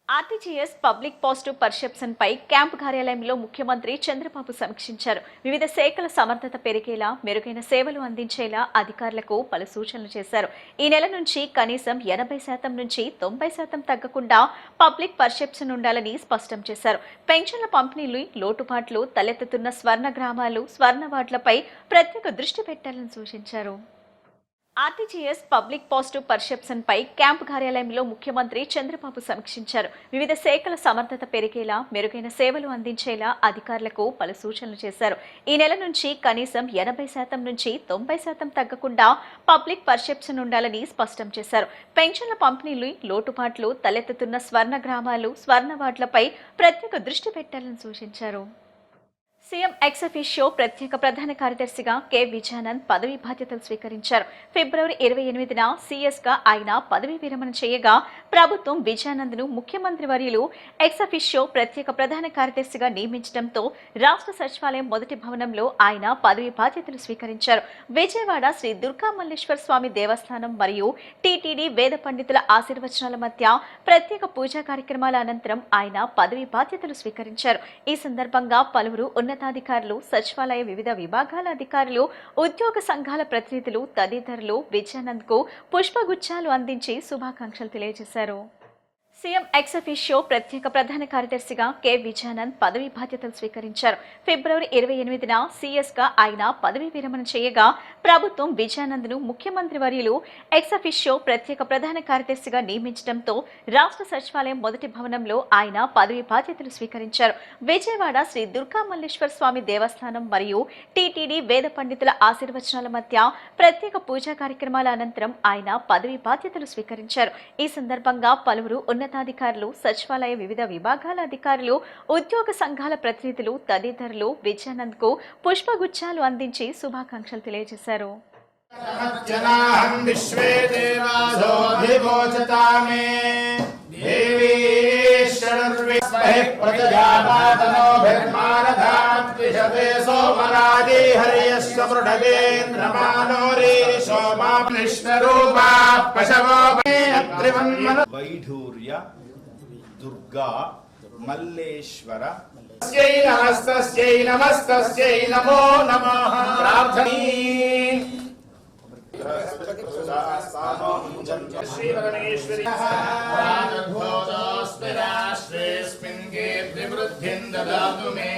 RTGS public positive perception పై camp కార్యాలయంలో ముఖ్యమంత్రి చంద్రబాబు సమీక్షించారు. వివిధ శాఖల సమర్థత పెరిగేలా, మెరుగైన సేవలు అందించేలా అధికారులకు పలు సూచనలు చేశారు. ఈ నెల నుంచి కనీసం 80% నుంచి 90% తగ్గకుండా పబ్లిక్ పర్సెప్షన్ ఉండాలని స్పష్టం చేశారు. పెన్షన్ల పంపిణీలు లోటుపాట్లు తలెత్తుతున్న స్వర్ణ గ్రామాలు, స్వర్ణ వార్డులపై ప్రత్యేక దృష్టి పెట్టాలని సూచించారు. ఆర్టీజీఎస్ పబ్లిక్ పాజిటివ్ పర్సెప్షన్ పై క్యాంపు కార్యాలయంలో ముఖ్యమంత్రి చంద్రబాబు సమీక్షించారు. వివిధ శాఖల సమర్థత పెరిగేలా, మెరుగైన సేవలు అందించేలా అధికారులకు పలు సూచనలు చేశారు. ఈ నెల నుంచి కనీసం 80% నుంచి 90% తగ్గకుండా పబ్లిక్ పర్సెప్షన్ ఉండాలని స్పష్టం చేశారు. పెన్షన్ల పంపిణీలు లోటుపాట్లు తలెత్తుతున్న స్వర్ణ గ్రామాలు, స్వర్ణ వార్డులపై ప్రత్యేక దృష్టి పెట్టాలని సూచించారు. సీఎం ఎక్స్ అఫీషియో ప్రత్యేక ప్రధాన కార్యదర్శిగా కె విజయానంద్ పదవీ బాధ్యతలు స్వీకరించారు. ఫిబ్రవరి 28న సీఎస్గా ఆయన పదవీ విరమణ చేయగా ప్రభుత్వం విజయానంద్ను ముఖ్యమంత్రి వర్యులు ఎక్స్ అఫీషియో ప్రత్యేక ప్రధాన కార్యదర్శిగా నియమించడంతో రాష్ట్ర సచివాలయం మొదటి భవనంలో ఆయన పదవీ బాధ్యతలు స్వీకరించారు. విజయవాడ శ్రీ దుర్గా మల్లేశ్వర స్వామి దేవస్థానం మరియు టీటీడీ వేద పండితుల ఆశీర్వచనాల మధ్య ప్రత్యేక పూజా కార్యక్రమాల అనంతరం ఆయన పదవీ బాధ్యతలు స్వీకరించారు. ఈ సందర్భంగా పలువురు ఉన్నతాధికారులు, సచివాలయ వివిధ విభాగాల అధికారులు, ఉద్యోగ సంఘాల ప్రతినిధులు తదితరులు విజయానంద్కు పుష్పగుచ్చాలు అందించి శుభాకాంక్షలు తెలియజేశారు. సీఎం ఎక్స్ అఫీషియో ప్రత్యేక ప్రధాన కార్యదర్శిగా కె విజయానంద్ పదవీ బాధ్యతలు స్వీకరించారు. ఫిబ్రవరి 28న సీఎస్గా ఆయన పదవీ విరమణ చేయగా ప్రభుత్వం విజయానంద్ను ముఖ్యమంత్రి వర్యులు ఎక్స్ అఫీషియో ప్రత్యేక ప్రధాన కార్యదర్శిగా నియమించడంతో రాష్ట్ర సచివాలయం మొదటి భవనంలో ఆయన పదవీ బాధ్యతలు స్వీకరించారు. విజయవాడ శ్రీ దుర్గా మల్లేశ్వర స్వామి దేవస్థానం మరియు టీటీడీ వేద పండితుల ఆశీర్వచనాల మధ్య ప్రత్యేక పూజా కార్యక్రమాల అనంతరం ఆయన పదవీ బాధ్యతలు స్వీకరించారు. ఈ సందర్భంగా పలువురు ఉన్నతాధికారులు, సచివాలయ వివిధ విభాగాల అధికారులు, ఉద్యోగ సంఘాల ప్రతినిధులు తదితరులు విజయానంద్కు పుష్పగుచ్చాలు అందించి శుభాకాంక్షలు తెలియజేశారు. వైఢూర్య దుర్గా మల్లేశ్వర నమస్తస్యై నమో నమః ప్రార్థనీ శ్రీ పరమేశ్వరి రాష్ట్రేస్మిన్ కీర్తివృద్ధిం దదాతు మే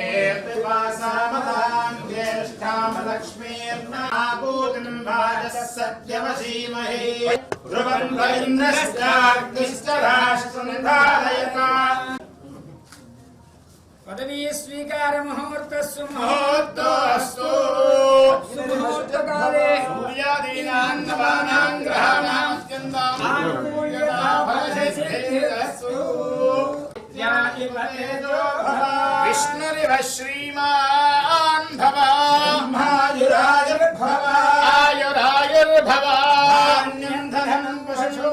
జ్యేష్ఠామలక్ష్మీర్నాభూతిం భాజः సత్యమసీమహే ధ్రువం వైర్నశ్చాగ్నిశ్చ రాష్ట్రం ధారయతా పదవీ స్వీకార ముహూర్తస్సు ముహూర్తోస్తు ముహూర్తకాలే సూర్యాదీనాం నవానాం గ్రహాణాం స్కందాస్తు విష్ణురివ శ్రీమాన్ భవ ఆయురాయుర్భవ ఆయురాయుర్భవ ధనం పశు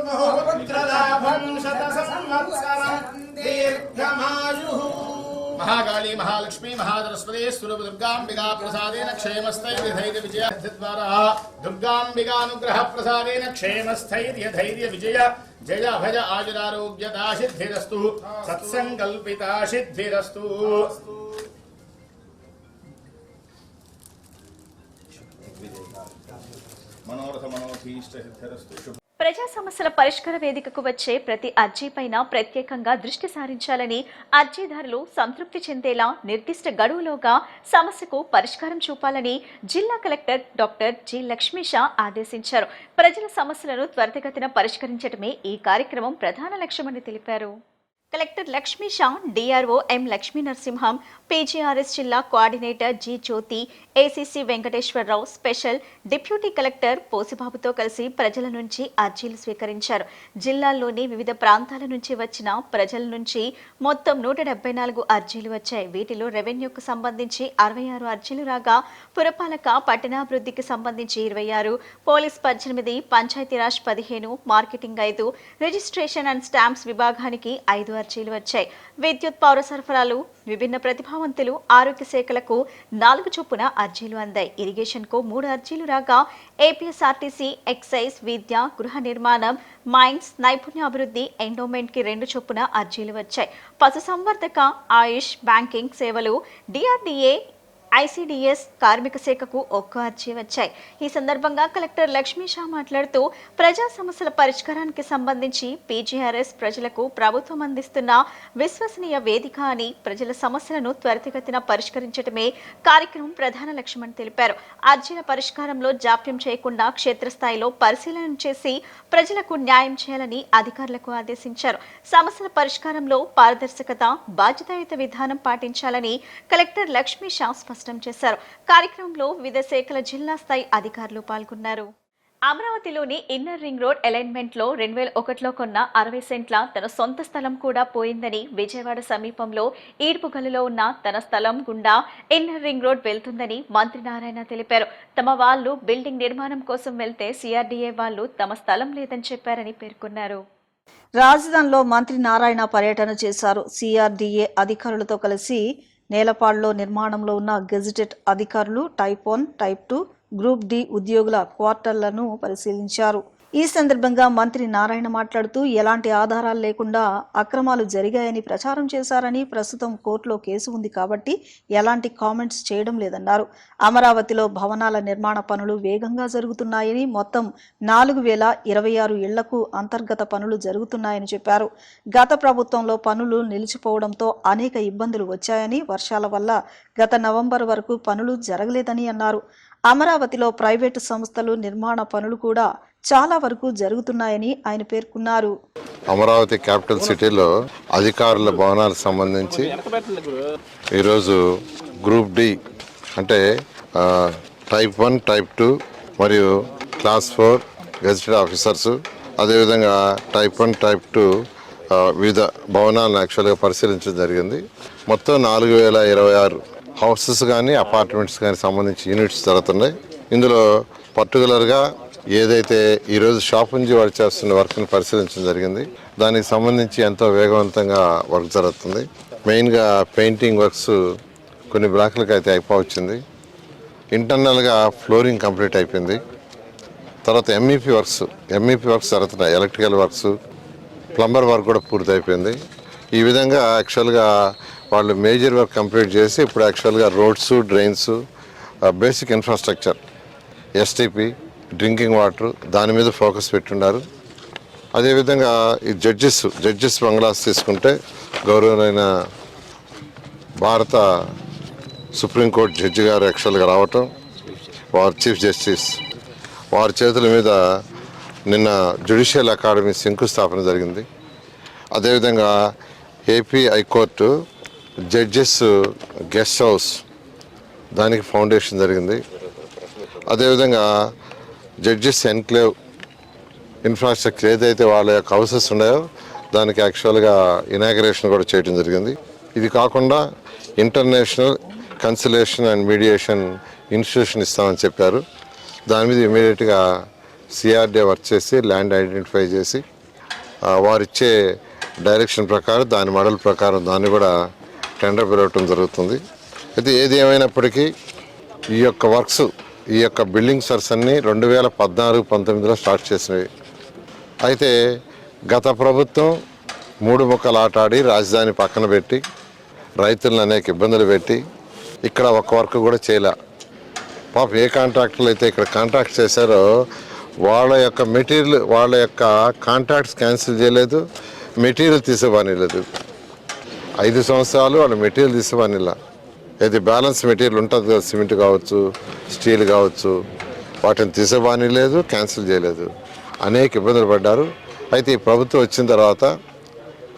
పుత్రలాభం శత సంవత్సరం దీర్ఘమాయు महाकाली महालक्ष्मी महासरस्वती सुलभ दुर्गांबिका प्रसादेन क्षेमस्थैर्य धैर्य विजय द्वारा दुर्गांबिकानुग्रह प्रसादेन क्षेमस्थैर्य धैर्य विजय जय भज आयुरारोग्यता सिद्धिरस्तु सत्संकल्पिता सिद्धिरस्तु मनोरथ मनोभीष्ट सिद्धिरस्तु. ప్రజా సమస్యల పరిష్కార వేదికకు వచ్చే ప్రతి అర్జీపైన ప్రత్యేకంగా దృష్టి సారించాలని, అర్జీదారులు సంతృప్తి చెందేలా నిర్దిష్ట గడువులోగా సమస్యకు పరిష్కారం చూపాలని జిల్లా కలెక్టర్ డాక్టర్ జి లక్ష్మీష ఆదేశించారు. ప్రజల సమస్యలను త్వరితగతిన పరిష్కరించడమే ఈ కార్యక్రమం ప్రధాన లక్ష్యమని తెలిపారు. Collector Lakshmisha, DRO M Lakshmi Narasimham, PGRS జిల్లా coordinator G Jyothi, ACC Venkateswara Rao, special deputy collector పోసిబాబుతో కలిసి ప్రజల నుంచి అర్జీలు స్వీకరించారు. జిల్లాల్లోని వివిధ ప్రాంతాల నుంచి వచ్చిన ప్రజల నుంచి మొత్తం 174 అర్జీలు వచ్చాయి. వీటిలో రెవెన్యూకు సంబంధించి 66 అర్జీలు రాగా, పురపాలక పట్టణాభివృద్ధికి సంబంధించి 26, police 18, Panchayati Raj 15, marketing 5, registration and stamps విభాగానికి 5 అర్జీలు వచ్చాయి. విద్యుత్, పౌర సరఫరాలు, విభిన్న ప్రతిభావంతులు, ఆరోగ్య శాఖలకు 4 చొప్పున అర్జీలు అందాయి. ఇరిగేషన్కు 3 అర్జీలు రాగా ఏపీఎస్ఆర్టీసీ, ఎక్సైజ్, విద్య, గృహ నిర్మాణం, మైన్స్, నైపుణ్యాభివృద్ధి, ఎండోమెంట్కి 2 చొప్పున అర్జీలు వచ్చాయి. పశుసంవర్ధక, ఆయుష్, బ్యాంకింగ్ సేవలు, డిఆర్డీఏ, ఐసీడీఎస్, కార్మిక శాఖకు 1 అర్జీ వచ్చాయి. ఈ సందర్భంగా కలెక్టర్ లక్ష్మీ షా మాట్లాడుతూ ప్రజా సమస్యల పరిష్కారానికి సంబంధించి పీజీఆర్ఎస్ ప్రజలకు ప్రభుత్వం అందిస్తున్న విశ్వసనీయ వేదిక అని, ప్రజల సమస్యలను త్వరితగతిన పరిష్కరించడమే కార్యక్రమం ప్రధాన లక్ష్యమని తెలిపారు. అర్జీల పరిష్కారంలో జాప్యం చేయకుండా క్షేత్రస్థాయిలో పరిశీలన చేసి ప్రజలకు న్యాయం చేయాలని అధికారులకు ఆదేశించారు. సమస్యల పరిష్కారంలో పారదర్శకత, బాధ్యతాయుత విధానం పాటించాలని కలెక్టర్ లక్ష్మీ షా స్పష్టం చేశారు. కార్యక్రమంలో వివిధ శాఖల జిల్లా స్థాయి అధికారులు పాల్గొన్నారు. అమరావతిలోని ఇన్నర్ రింగ్ రోడ్ అలైన్మెంట్ లో 2001లో కొన్న 60 సెంట్ల తన సొంత స్థలం కూడా పోయిందని, విజయవాడ సమీపంలో ఈడ్పుగల్లులో ఉన్న తన స్థలం గుండా ఇన్నర్ రింగ్ రోడ్ వెళ్తుందని మంత్రి నారాయణ తెలిపారు. తమ వాళ్ళు బిల్డింగ్ నిర్మాణం కోసం వెళ్తే సిఆర్డీఏ వాళ్ళు తమ స్థలం లేదని చెప్పారని పేర్కొన్నారు. రాజధానిలో మంత్రి నారాయణ పర్యటన చేశారు. సిఆర్డీఏ అధికారులతో కలిసి నేలపాడులో నిర్మాణంలో ఉన్న గెజిటెడ్ అధికారులు టైప్ 1, టైప్ 2, గ్రూప్ డి ఉద్యోగుల క్వార్టర్లను పరిశీలించారు. ఈ సందర్భంగా మంత్రి నారాయణ మాట్లాడుతూ ఎలాంటి ఆధారాలు లేకుండా అక్రమాలు జరిగాయని ప్రచారం చేశారని, ప్రస్తుతం కోర్టులో కేసు ఉంది కాబట్టి ఎలాంటి కామెంట్స్ చేయడం లేదన్నారు. అమరావతిలో భవనాల నిర్మాణ పనులు వేగంగా జరుగుతున్నాయని, మొత్తం 4026 ఇళ్లకు అంతర్గత పనులు జరుగుతున్నాయని చెప్పారు. గత ప్రభుత్వంలో పనులు నిలిచిపోవడంతో అనేక ఇబ్బందులు వచ్చాయని, వర్షాల వల్ల గత నవంబర్ వరకు పనులు జరగలేదని అన్నారు. అమరావతిలో ప్రైవేటు సంస్థలు నిర్మాణ పనులు కూడా చాలా వరకు జరుగుతున్నాయని ఆయన పేర్కొన్నారు. అమరావతి క్యాపిటల్ సిటీలో అధికారుల భవనాలకు సంబంధించి ఈరోజు గ్రూప్ డి అంటే టైప్ 1, టైప్ 2 మరియు క్లాస్ 4 గెజిటెడ్ ఆఫీసర్స్, అదేవిధంగా టైప్ 1, టైప్ 2 వివిధ భవనాలను యాక్చువల్గా పరిశీలించడం జరిగింది. మొత్తం 4026 హౌసెస్ కానీ అపార్ట్మెంట్స్ కానీ సంబంధించి యూనిట్స్ జరుగుతున్నాయి. ఇందులో పర్టికులర్గా ఏదైతే ఈరోజు షాప్ నుంచి వర్క్ చేస్తున్న వర్క్ని పరిశీలించడం జరిగింది. దానికి సంబంధించి ఎంతో వేగవంతంగా వర్క్ జరుగుతుంది. మెయిన్గా పెయింటింగ్ వర్క్స్ కొన్ని బ్లాక్లకు అయితే అయిపోవచ్చింది. ఇంటర్నల్గా ఫ్లోరింగ్ కంప్లీట్ అయిపోయింది. తర్వాత ఎంఈపీ వర్క్స్ జరుగుతున్నాయి. ఎలక్ట్రికల్ వర్క్స్, ప్లంబర్ వర్క్ కూడా పూర్తి అయిపోయింది. ఈ విధంగా యాక్చువల్గా వాళ్ళు మేజర్ వర్క్ కంప్లీట్ చేసి ఇప్పుడు యాక్చువల్గా roads, drains, basic infrastructure, STP, drinking water దాని మీద ఫోకస్ పెట్టున్నారు. అదేవిధంగా ఈ జడ్జెస్ బంగ్లాస్ తీసుకుంటే గౌరవమైన భారత సుప్రీంకోర్టు జడ్జి గారు యాక్చువల్గా రావటం, వారు చీఫ్ జస్టిస్ వారి చేతుల మీద నిన్న జ్యుడిషియల్ అకాడమీ శంకుస్థాపన జరిగింది. అదేవిధంగా AP high court judges guest house దానికి ఫౌండేషన్ జరిగింది. అదేవిధంగా జడ్జెస్ ఎన్క్లేవ్ ఇన్ఫ్రాస్ట్రక్చర్ ఏదైతే వాళ్ళ యొక్క హౌసెస్ ఉన్నాయో దానికి యాక్చువల్గా ఇనాగరేషన్ కూడా చేయడం జరిగింది. ఇది కాకుండా international cancellation and mediation institution ఇస్తామని చెప్పారు. దాని మీద ఇమీడియట్గా సిఆర్డీఏ వర్క్ చేసి ల్యాండ్ ఐడెంటిఫై చేసి వారిచ్చే డైరెక్షన్ ప్రకారం దాని మోడల్ ప్రకారం దాన్ని కూడా టెండర్ పిలవటం జరుగుతుంది. అయితే ఏది ఏమైనప్పటికీ ఈ యొక్క వర్క్స్, ఈ యొక్క బిల్డింగ్ సర్స్ అన్నీ 2014-19లో స్టార్ట్ చేసినవి. అయితే గత ప్రభుత్వం 3 ముక్కలు ఆట ఆడి రాజధాని పక్కన పెట్టి రైతులను అనేక ఇబ్బందులు పెట్టి ఇక్కడ ఒక్క వర్క్ కూడా చేయలే. పాపం ఏ కాంట్రాక్టర్లు అయితే ఇక్కడ కాంట్రాక్ట్ చేశారో వాళ్ళ యొక్క మెటీరియల్, వాళ్ళ యొక్క కాంట్రాక్ట్స్ క్యాన్సిల్ చేయలేదు, మెటీరియల్ తీసేవానిలేదు. 5 సంవత్సరాలు వాళ్ళ మెటీరియల్ తీసేవానిలా. ఏది బ్యాలెన్స్ మెటీరియల్ ఉంటుంది కదా, సిమెంట్ కావచ్చు, స్టీల్ కావచ్చు, వాటిని తీసేవాని లేదు, క్యాన్సిల్ చేయలేదు. అనేక ఇబ్బందులు పడ్డారు. అయితే ఈ ప్రభుత్వం వచ్చిన తర్వాత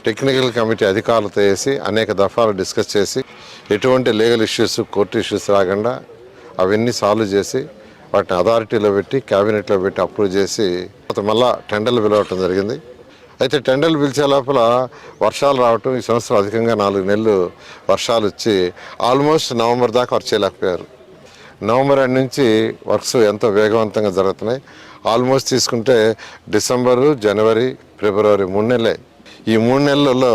టెక్నికల్ కమిటీ అధికారులతో వేసి అనేక దఫాలు డిస్కస్ చేసి ఎటువంటి లీగల్ ఇష్యూస్, కోర్టు ఇష్యూస్ రాకుండా అవన్నీ సాల్వ్ చేసి వాటిని అథారిటీలో పెట్టి క్యాబినెట్లో పెట్టి అప్రూవ్ చేసి మళ్ళా టెండర్లు పిలవటం జరిగింది. అయితే టెండర్లు పిలిచే లోపల వర్షాలు రావటం, ఈ సంవత్సరం అధికంగా 4 నెలలు వర్షాలు వచ్చి ఆల్మోస్ట్ నవంబర్ దాకా వర్క్ చేయలేకపోయారు. నవంబర్ ఎండ్ నుంచి వర్క్స్ ఎంతో వేగవంతంగా జరుగుతున్నాయి. ఆల్మోస్ట్ తీసుకుంటే డిసెంబరు, జనవరి, ఫిబ్రవరి 3 నెలలే. ఈ 3 నెలల్లో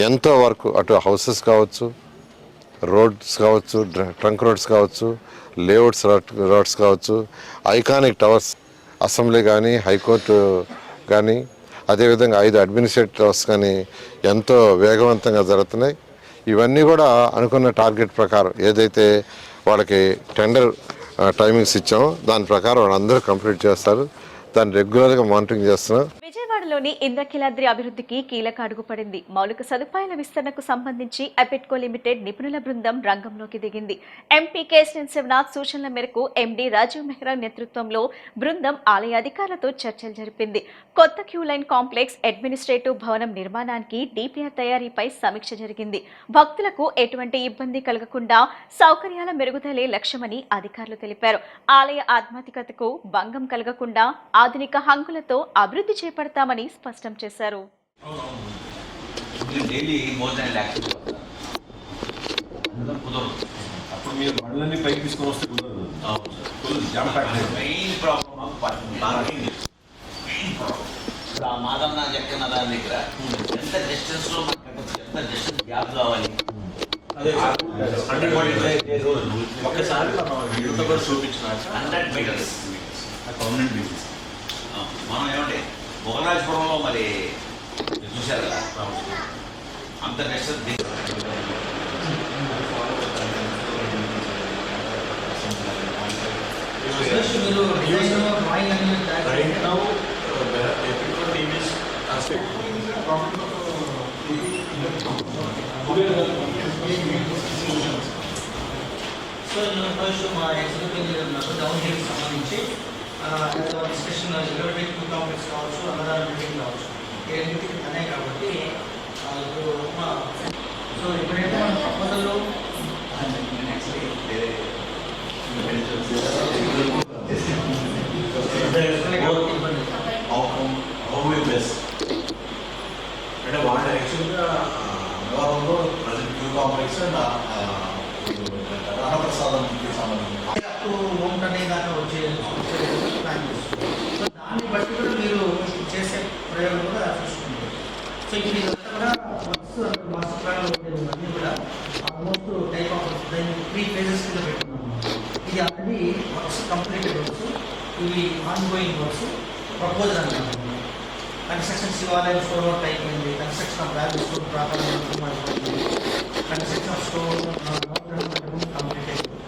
ఎంతో వర్క్, అటు హౌసెస్ కావచ్చు, రోడ్స్ కావచ్చు, ట్రంక్ రోడ్స్ కావచ్చు, లేఅవుట్స్ రోడ్స్ కావచ్చు, ఐకానిక్ టవర్స్, అసెంబ్లీ కానీ, హైకోర్టు కానీ, అదేవిధంగా 5 అడ్మినిస్ట్రేటివ్ టవర్స్ కానీ ఎంతో వేగవంతంగా జరుగుతున్నాయి. ఇవన్నీ కూడా అనుకున్న టార్గెట్ ప్రకారం ఏదైతే వాళ్ళకి టెండర్ టైమింగ్స్ ఇచ్చామో దాని ప్రకారం వాళ్ళందరూ కంప్లీట్ చేస్తారు. దాన్ని రెగ్యులర్గా మానిటరింగ్ చేస్తున్నాం. విజయవాడలోని ఇంద్రకీలాద్రి అభివృద్ధికి కీలక అడుగుపడింది. మౌలిక సదుపాయాల విస్తరణకు సంబంధించి అపెట్కో లిమిటెడ్ నిపుణుల బృందం రంగంలోకి దిగింది. ఎంపీ కేశినేని శివనాథ్ సూచనల మేరకు ఎండీ రాజీవ్ మెహ్రా నేతృత్వంలో బృందం ఆలయ అధికారులతో చర్చలు జరిపింది. కొత్త క్యూ లైన్ కాంప్లెక్స్, అడ్మినిస్ట్రేటివ్ భవనం నిర్మాణానికి డిపిఆర్ తయారీపై సమీక్ష జరిగింది. భక్తులకు ఎటువంటి ఇబ్బంది కలగకుండా సౌకర్యాల మెరుగుదలే లక్ష్యమని అధికారులు తెలిపారు. ఆలయ ఆధ్యాత్మికతకు భంగం కలగకుండా ఆధునిక హంగులతో అభివృద్ధి చేపడతామని స్పష్టం చేశారు. అప్పుడు మీరు బండ్లన్నీ పైకి తీసుకొని వస్తే కుదరదు. మాదన్న చెక్కన దాని దగ్గర ఎంత డిస్టెన్స్ లో ఎంత డిస్టెన్స్ గ్యాప్ కావాలి ఒక్కసారి చూపించిన 100 మీటర్స్ పర్మనెంట్ బేసిస్. మనం ఏమంటే మొగరాజపురంలో మరి చూశారు కదా అంత డిస్టెన్స్ సో ఫస్ట్ మా ఎగ్జిక్యూటివ్ ఇంజనీర్ ఉన్నారు డౌన్ హిల్ సంబంధించి డిస్కషన్ ఎలవేటివ్ కాంప్లెక్స్ కావచ్చు, అన్నదాన బిల్డింగ్ కావచ్చు, ఈ రెండింటికి తనే కాబట్టి ఇప్పుడు సో ఇప్పుడైతే మన ప్రపోజల్లో అంటే వాళ్ళ యాక్చువల్గా వ్యవహారంలో ప్రజెంట్ క్యూ కాంప్లెక్స్ అండ్ రామప్రసాదానికి సంబంధించి హోమ్ టర్న్ దాకా వచ్చే ప్లాన్ చేస్తుంది. సో దాన్ని బట్టి కూడా మీరు చేసే ప్రయోగం కూడా చూసుకుంటారు. సో ఇప్పుడు ఇదంతా కూడా వర్క్స్ మాస్టర్ ప్లాన్లో ఉండేది అన్నీ కూడా ఆల్మోస్ట్ టైప్ ఆఫ్ దాన్ని 3 ఫేజెస్ కింద పెట్టుకున్నాము. ఇది ఆల్రెడీ వర్క్స్ కంప్లీటెడ్ వర్క్స్, ఇవి ఆన్ గోయింగ్ వర్క్స్, ప్రపోజల్ అంటాము. కన్స్ట్రక్షన్ శివాలయం స్టోర్ వర్క్ అయిపోయింది, construction of bag store proper construction of store complete అయిపోయింది.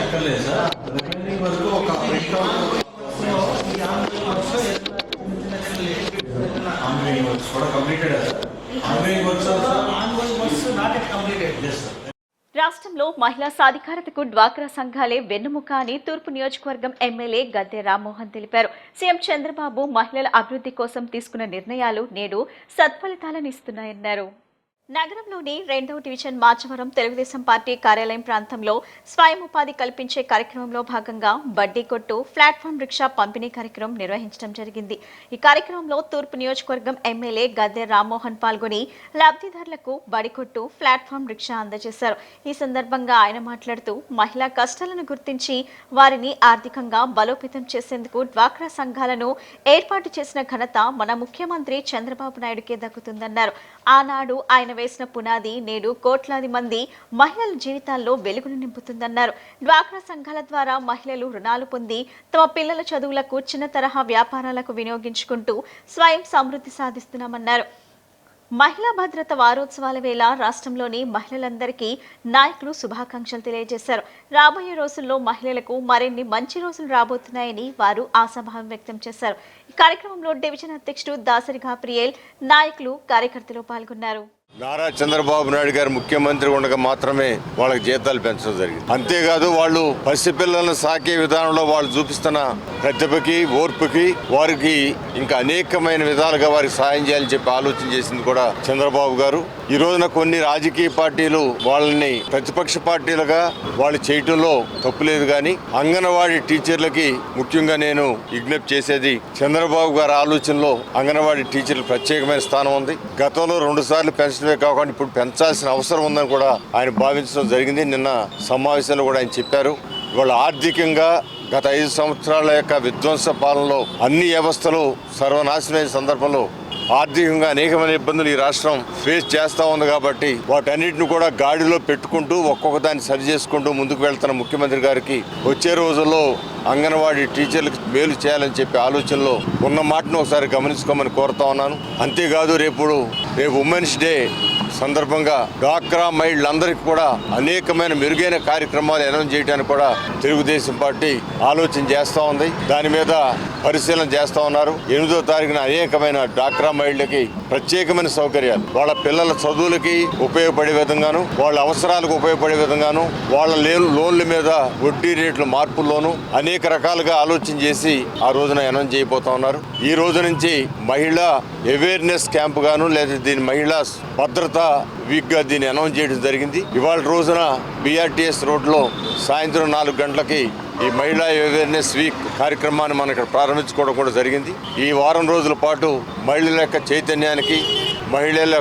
అక్కర్లేదు సార్, రిమైనింగ్ వరకు ఒక ఆన్గోయింగ్ వర్క్స్ కూడా completed. Ongoing works not at completed. రాష్ట్రంలో మహిళా సాధికారతకు డ్వాక్రా సంఘాలే వెన్నుముక అని తూర్పు నియోజకవర్గం ఎమ్మెల్యే గద్దె రామ్మోహన్ తెలిపారు. సీఎం చంద్రబాబు మహిళల అభివృద్ధి కోసం తీసుకున్న నిర్ణయాలు నేడు సత్ఫలితాలను ఇస్తున్నాయన్నారు. నగరంలోని 2వ డివిజన్ మాచవరం తెలుగుదేశం పార్టీ కార్యాలయం ప్రాంతంలో స్వయం ఉపాధి కల్పించే కార్యక్రమంలో భాగంగా బడ్డీ కొట్టు, ప్లాట్ఫామ్ రిక్షా పంపిణీ కార్యక్రమం నిర్వహించడం జరిగింది. ఈ కార్యక్రమంలో తూర్పు నియోజకవర్గం ఎమ్మెల్యే గద్దె రామ్మోహన్ పాల్గొని లబ్ధిదారులకు బడికొట్టు, ప్లాట్ఫామ్ రిక్షా అందజేశారు. ఈ సందర్భంగా ఆయన మాట్లాడుతూ మహిళా కష్టాలను గుర్తించి వారిని ఆర్థికంగా బలోపేతం చేసేందుకు డ్వాక్రా సంఘాలను ఏర్పాటు చేసిన ఘనత మన ముఖ్యమంత్రి చంద్రబాబు నాయుడుకే దక్కుతుందన్నారు. ఆనాడు ఆయన వేసిన పునాది నేడు కోట్లాది మంది మహిళల జీవితాల్లో వెలుగును నింపుతుందన్నారు. డ్వాక్రా సంఘాల ద్వారా మహిళలు రుణాలు పొంది తమ పిల్లల చదువులకు, చిన్న తరహా వ్యాపారాలకు వినియోగించుకుంటూ స్వయం సమృద్ధి సాధిస్తున్నామన్నారు. మహిళా భద్రత వారోత్సవాల వేళ రాష్ట్రంలోని మహిళలందరికీ నాయకులు శుభాకాంక్షలు తెలియజేశారు. రాబోయే రోజుల్లో మహిళలకు మరిన్ని మంచి రోజులు రాబోతున్నాయని వారు ఆశాభావం వ్యక్తం చేశారు. ఈ కార్యక్రమంలో డివిజన్ అధ్యక్షుడు దాసరి గాబ్రియల్, నాయకులు, కార్యకర్తలు పాల్గొన్నారు. నారా చంద్రబాబు నాయుడు గారు ముఖ్యమంత్రి ఉండగా మాత్రమే వాళ్ళకి జీతాలు పెంచడం జరిగింది. అంతేకాదు వాళ్ళు పసిపిల్లలను సాకే విధానంలో వాళ్ళు చూపిస్తున్న ప్రతిభకి, ఓర్పుకి, వారికి ఇంకా అనేకమైన విధాలుగా వారికి సాయం చేయాలని చెప్పి ఆలోచన చేసింది కూడా చంద్రబాబు గారు. ఈ రోజున కొన్ని రాజకీయ పార్టీలు వాళ్ళని ప్రతిపక్ష పార్టీలుగా వాళ్ళు చేయటంలో తప్పులేదు, కానీ అంగన్వాడీ టీచర్లకి ముఖ్యంగా నేను విజ్ఞప్తి చేసేది, చంద్రబాబు గారి ఆలోచనలో అంగన్వాడీ టీచర్లు ప్రత్యేకమైన స్థానం ఉంది. గతంలో 2 సార్లు పెంచడమే కాకుండా ఇప్పుడు పెంచాల్సిన అవసరం ఉందని కూడా ఆయన భావించడం జరిగింది. నిన్న సమావేశంలో కూడా ఆయన చెప్పారు. ఇవాళ ఆర్థికంగా గత 5 సంవత్సరాల యొక్క విధ్వంస పాలనలో అన్ని వ్యవస్థలు సర్వనాశనమైన సందర్భంలో ఆర్థికంగా అనేకమైన ఇబ్బందులు ఈ రాష్ట్రం ఫేస్ చేస్తూ ఉంది కాబట్టి వాటన్నిటిని కూడా గాడిలో పెట్టుకుంటూ ఒక్కొక్క దాన్ని సరి చేసుకుంటూ ముందుకు వెళ్తున్న ముఖ్యమంత్రి గారికి వచ్చే రోజుల్లో అంగన్వాడీ టీచర్లకు మేలు చేయాలని చెప్పి ఆలోచనలో ఉన్న మాటను ఒకసారి గమనించుకోమని కోరుతా ఉన్నాను. అంతేకాదు రేపు ఉమెన్స్ డే సందర్భంగా డ్వాక్రా మహిళలందరికీ కూడా అనేకమైన మెరుగైన కార్యక్రమాలు అనౌన్స్ చేయడానికి కూడా తెలుగుదేశం పార్టీ ఆలోచన చేస్తూ ఉంది. దాని మీద పరిశీలన చేస్తూ ఉన్నారు. 8వ తారీఖున అనేకమైన డ్వాక్రా మహిళలకి ప్రత్యేకమైన సౌకర్యాలు, వాళ్ళ పిల్లల చదువులకి ఉపయోగపడే విధంగాను, వాళ్ళ అవసరాలకు ఉపయోగపడే విధంగాను, వాళ్ళ లోన్ల మీద వడ్డీ రేట్ల మార్పుల్లోనూ అనేక రకాలుగా ఆలోచన చేసి ఆ రోజున అనౌన్స్ చేయబోతా ఉన్నారు. ఈ రోజు నుంచి మహిళా అవేర్నెస్ క్యాంప్ గాను లేదా దీని మహిళా భద్రత వీక్ గా దీన్ని అనౌన్స్ చేయడం జరిగింది. ఇవాళ రోజున బిఆర్టీఎస్ రోడ్లో సాయంత్రం 4 గంటలకి ఈ మహిళా అవేర్నెస్ వీక్ కార్యక్రమాన్ని మనం ఇక్కడ ప్రారంభించుకోవడం కూడా జరిగింది. ఈ వారం రోజుల పాటు మహిళల యొక్క చైతన్యానికి, మహిళల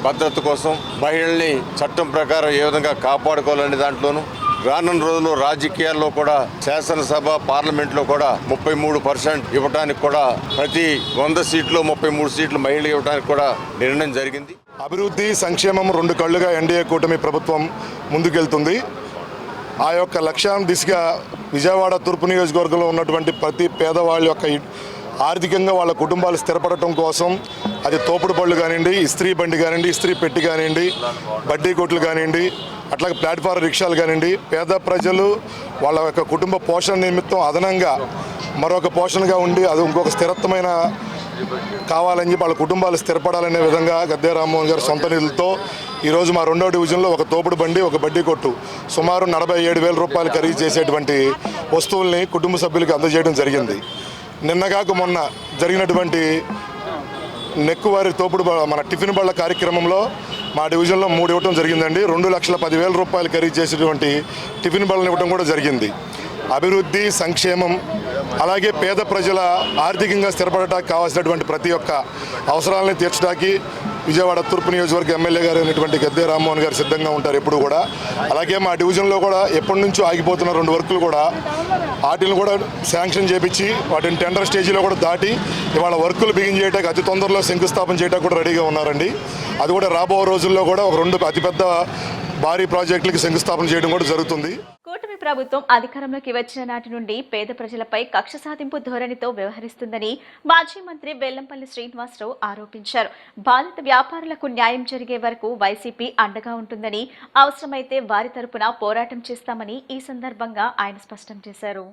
భద్రత కోసం మహిళల్ని చట్టం ప్రకారం ఏ విధంగా కాపాడుకోవాలనే దాంట్లోనూ రానున్న రోజుల్లో రాజకీయాల్లో కూడా శాసనసభ పార్లమెంట్లో కూడా 33% ఇవ్వడానికి కూడా ప్రతి 100 సీట్లు 33 సీట్లు మహిళలు ఇవ్వడానికి కూడా నిర్ణయం జరిగింది. అభివృద్ధి సంక్షేమం 2 కళ్ళుగా ఎన్డీఏ కూటమి ప్రభుత్వం ముందుకెళ్తుంది. ఆ యొక్క లక్ష్యాన్ని దిశగా విజయవాడ తూర్పు నియోజకవర్గంలో ఉన్నటువంటి ప్రతి పేదవాళ్ళ యొక్క ఆర్థికంగా వాళ్ళ కుటుంబాలు స్థిరపడటం కోసం అది తోపుడు బళ్ళు కానివ్వండి, ఇస్త్రీ బండి కానివ్వండి, ఇస్త్రీ పెట్టి కానివ్వండి, బడ్డీ కొట్లు కానివ్వండి, అట్లాగే ప్లాట్ఫారం రిక్షాలు కానివ్వండి, పేద ప్రజలు వాళ్ళ యొక్క కుటుంబ పోషణ నిమిత్తం అదనంగా మరొక పోషణగా ఉండి అది ఇంకొక స్థిరత్వమైన కావాలని చెప్పి వాళ్ళ కుటుంబాలు స్థిరపడాలనే విధంగా గద్దె రామ్మోహన్ గారు సొంత నిధులతో ఈరోజు మా 2వ డివిజన్లో ఒక తోపుడు బండి, ఒక బడ్డీ కొట్టు సుమారు 47,000 రూపాయలు ఖరీదు చేసేటువంటి వస్తువుల్ని కుటుంబ సభ్యులకు అందజేయడం జరిగింది. నిన్నగాక మొన్న జరిగినటువంటి నెక్కువారి తోపుడు మన టిఫిన్ బళ్ళ కార్యక్రమంలో మా డివిజన్లో 3 ఇవ్వటం జరిగిందండి. 2,10,000 రూపాయలు ఖరీదు చేసేటువంటి టిఫిన్ బళ్ళని ఇవ్వడం కూడా జరిగింది. అభివృద్ధి సంక్షేమం అలాగే పేద ప్రజల ఆర్థికంగా స్థిరపడటానికి కావాల్సినటువంటి ప్రతి ఒక్క అవసరాలని తీర్చడానికి విజయవాడ తూర్పు నియోజకవర్గ ఎమ్మెల్యే గారు అయినటువంటి గద్దె రామ్మోహన్ గారు సిద్ధంగా ఉంటారు ఎప్పుడు కూడా. అలాగే మా డివిజన్లో కూడా ఎప్పటి నుంచో ఆగిపోతున్న 2 వర్కులు కూడా వాటిని కూడా శాంక్షన్ చేపించి వాటిని టెండర్ స్టేజీలో కూడా దాటి ఇవాళ వర్కులు బిగిన్ చేయడానికి అతి తొందరలో శంకుస్థాపన చేయడానికి కూడా రెడీగా ఉన్నారండి. అది కూడా రాబో రోజుల్లో కూడా ఒక 2 అతిపెద్ద భారీ ప్రాజెక్టులకి శంకుస్థాపన చేయడం కూడా జరుగుతుంది. కూటమి ప్రభుత్వం అధికారంలోకి వచ్చిన నాటి నుండి పేద ప్రజలపై కక్ష సాధింపు ధోరణితో వ్యవహరిస్తుందని మాజీ మంత్రి వెల్లంపల్లి శ్రీనివాసరావు ఆరోపించారు. బాధిత వ్యాపారులకు న్యాయం జరిగే వరకు వైసీపీ అండగా ఉంటుందని, అవసరమైతే వారి తరపున పోరాటం చేస్తామని ఈ సందర్భంగా ఆయన స్పష్టం చేశారు.